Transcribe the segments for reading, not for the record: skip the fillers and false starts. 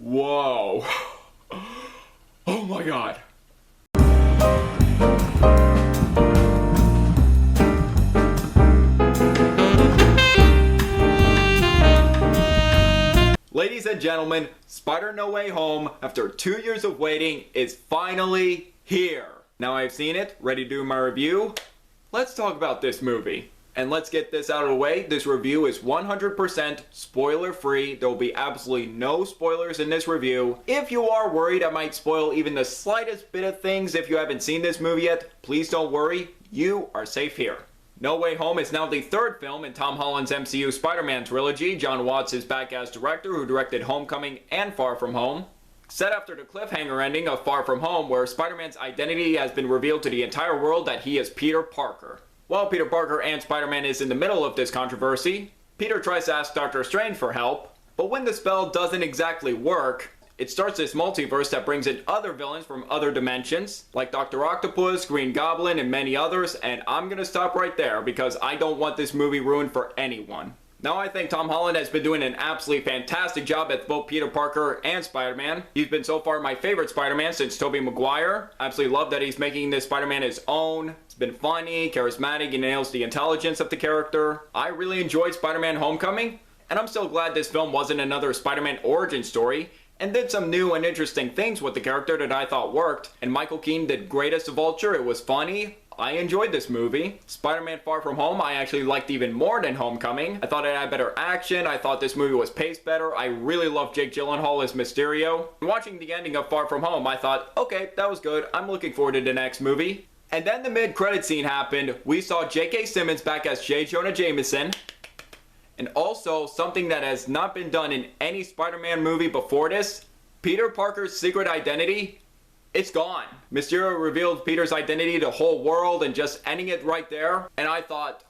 Whoa. Oh my god. Ladies and gentlemen, Spider-Man No Way Home, after 2 years of waiting, is finally here. Now I've seen it, ready to do my review. Let's talk about this movie. And let's get this out of the way. This review is 100% spoiler free. There will be absolutely no spoilers in this review. If you are worried I might spoil even the slightest bit of things if you haven't seen this movie yet, please don't worry. You are safe here. No Way Home is now the third film in Tom Holland's MCU Spider-Man trilogy. Jon Watts is back as director, who directed Homecoming and Far From Home. Set after the cliffhanger ending of Far From Home, where Spider-Man's identity has been revealed to the entire world that he is Peter Parker. While Peter Parker and Spider-Man is in the middle of this controversy, Peter tries to ask Doctor Strange for help, but when the spell doesn't exactly work, it starts this multiverse that brings in other villains from other dimensions, like Dr. Octopus, Green Goblin, and many others, and I'm gonna stop right there because I don't want this movie ruined for anyone. Now I think Tom Holland has been doing an absolutely fantastic job at both Peter Parker and Spider-Man. He's been so far my favorite Spider-Man since Tobey Maguire. I absolutely love that he's making this Spider-Man his own. It's been funny, charismatic, and nails the intelligence of the character. I really enjoyed Spider-Man Homecoming, and I'm still glad this film wasn't another Spider-Man origin story, and did some new and interesting things with the character that I thought worked. And Michael Keaton did great as the Vulture. It was funny. I enjoyed this movie. Spider-Man Far From Home I actually liked even more than Homecoming. I thought it had better action. I thought this movie was paced better. I really loved Jake Gyllenhaal as Mysterio. Watching the ending of Far From Home, I thought, okay, that was good. I'm looking forward to the next movie. And then the mid-credit scene happened. We saw J.K. Simmons back as J. Jonah Jameson. And also, something that has not been done in any Spider-Man movie before this, Peter Parker's secret identity, it's gone. Mysterio revealed Peter's identity to the whole world and just ending it right there. And I thought,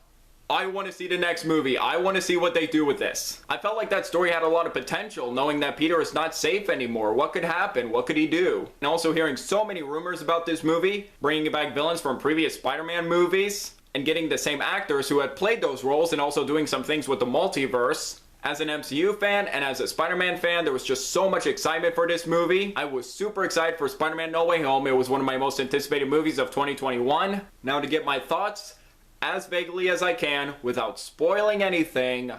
I want to see the next movie. I want to see what they do with this. I felt like that story had a lot of potential, knowing that Peter is not safe anymore. What could happen? What could he do? And also hearing so many rumors about this movie, bringing back villains from previous Spider-Man movies, and getting the same actors who had played those roles and also doing some things with the multiverse. As an MCU fan and as a Spider-Man fan, there was just so much excitement for this movie. I was super excited for Spider-Man No Way Home. It was one of my most anticipated movies of 2021. Now to get my thoughts, as vaguely as I can, without spoiling anything,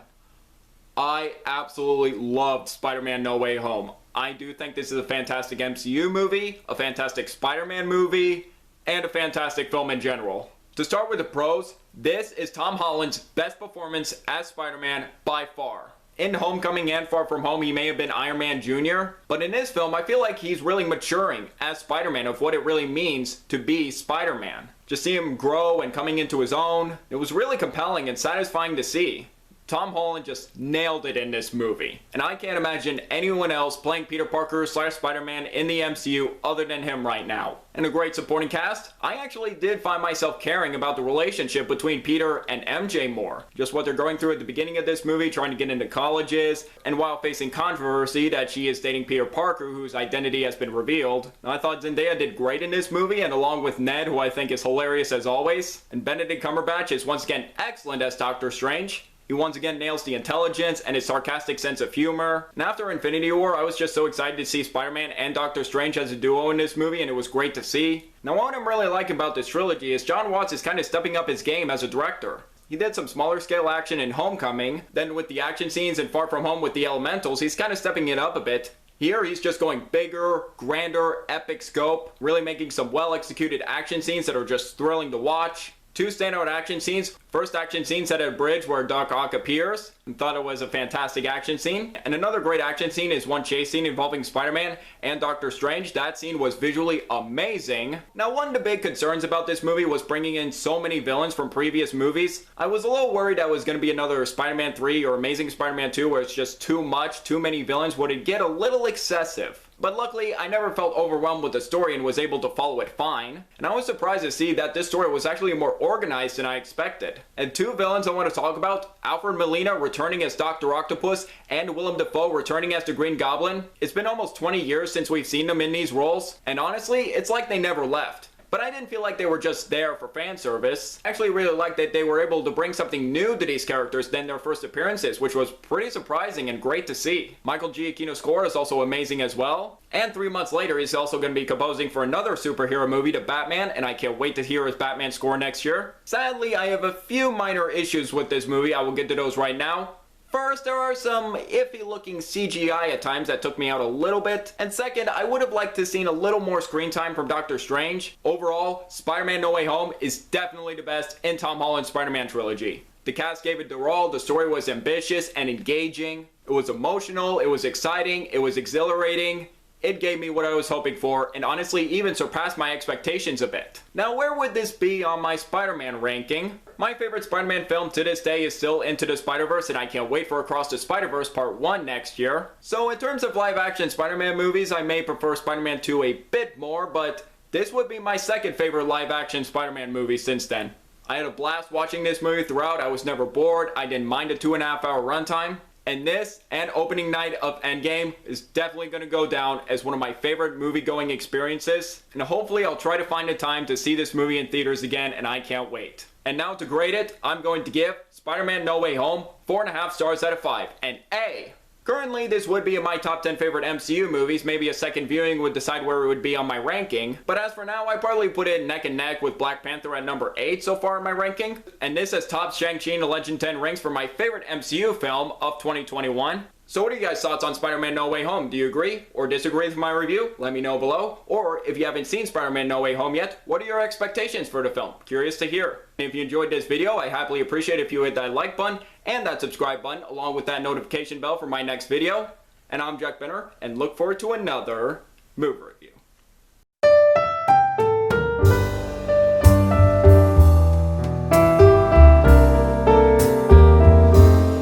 I absolutely loved Spider-Man No Way Home. I do think this is a fantastic MCU movie, a fantastic Spider-Man movie, and a fantastic film in general. To start with the pros, this is Tom Holland's best performance as Spider-Man by far. In Homecoming and Far From Home, he may have been Iron Man Jr., but in this film, I feel like he's really maturing as Spider-Man of what it really means to be Spider-Man. Just see him grow and coming into his own. It was really compelling and satisfying to see. Tom Holland just nailed it in this movie. And I can't imagine anyone else playing Peter Parker / Spider-Man in the MCU other than him right now. And a great supporting cast, I actually did find myself caring about the relationship between Peter and MJ more. Just what they're going through at the beginning of this movie, trying to get into colleges, and while facing controversy that she is dating Peter Parker, whose identity has been revealed. I thought Zendaya did great in this movie, and along with Ned, who I think is hilarious as always. And Benedict Cumberbatch is once again excellent as Doctor Strange. He once again nails the intelligence and his sarcastic sense of humor. And after Infinity War, I was just so excited to see Spider-Man and Doctor Strange as a duo in this movie, and it was great to see. Now what I'm really liking about this trilogy is Jon Watts is kind of stepping up his game as a director. He did some smaller scale action in Homecoming, then with the action scenes in Far From Home with the elementals, he's kind of stepping it up a bit. Here, he's just going bigger, grander, epic scope, really making some well-executed action scenes that are just thrilling to watch. Two standout action scenes. First action scene set at a bridge where Doc Ock appears, and thought it was a fantastic action scene. And another great action scene is one chase scene involving Spider-Man and Doctor Strange. That scene was visually amazing. Now one of the big concerns about this movie was bringing in so many villains from previous movies. I was a little worried that it was going to be another Spider-Man 3 or Amazing Spider-Man 2 where it's just too much, too many villains. Would it get a little excessive? But luckily, I never felt overwhelmed with the story and was able to follow it fine. And I was surprised to see that this story was actually more organized than I expected. And two villains I want to talk about, Alfred Molina returning as Dr. Octopus and Willem Dafoe returning as the Green Goblin. It's been almost 20 years since we've seen them in these roles, and honestly, it's like they never left. but I didn't feel like they were just there for fan service. I actually really liked that they were able to bring something new to these characters than their first appearances, which was pretty surprising and great to see. Michael Giacchino's score is also amazing as well. And 3 months later, he's also going to be composing for another superhero movie, The Batman, and I can't wait to hear his Batman score next year. Sadly, I have a few minor issues with this movie. I will get to those right now. First, there are some iffy looking CGI at times that took me out a little bit. And second, I would have liked to have seen a little more screen time from Doctor Strange. Overall, Spider-Man No Way Home is definitely the best in Tom Holland's Spider-Man trilogy. The cast gave it their all, the story was ambitious and engaging. It was emotional, it was exciting, it was exhilarating. It gave me what I was hoping for, and honestly even surpassed my expectations a bit. Now, where would this be on my Spider-Man ranking? My favorite Spider-Man film to this day is still Into the Spider-Verse, and I can't wait for Across the Spider-Verse Part 1 next year. So in terms of live-action Spider-Man movies, I may prefer Spider-Man 2 a bit more, but this would be my second favorite live-action Spider-Man movie since then. I had a blast watching this movie throughout, I was never bored, I didn't mind a 2.5 hour runtime. And this, and opening night of Endgame, is definitely going to go down as one of my favorite movie-going experiences. And hopefully I'll try to find a time to see this movie in theaters again, and I can't wait. And now to grade it, I'm going to give Spider-Man No Way Home 4.5 stars out of 5, an A. Currently, this would be in my top 10 favorite MCU movies. Maybe a second viewing would decide where it would be on my ranking. But as for now, I probably put it neck and neck with Black Panther at number 8 so far in my ranking. And this has topped Shang-Chi and the Legend 10 rings for my favorite MCU film of 2021. So what are you guys' thoughts on Spider-Man No Way Home? Do you agree or disagree with my review? Let me know below. Or if you haven't seen Spider-Man No Way Home yet, what are your expectations for the film? Curious to hear. If you enjoyed this video, I happily appreciate if you hit that like button and that subscribe button along with that notification bell for my next video. And I'm Jack Benner and look forward to another movie review.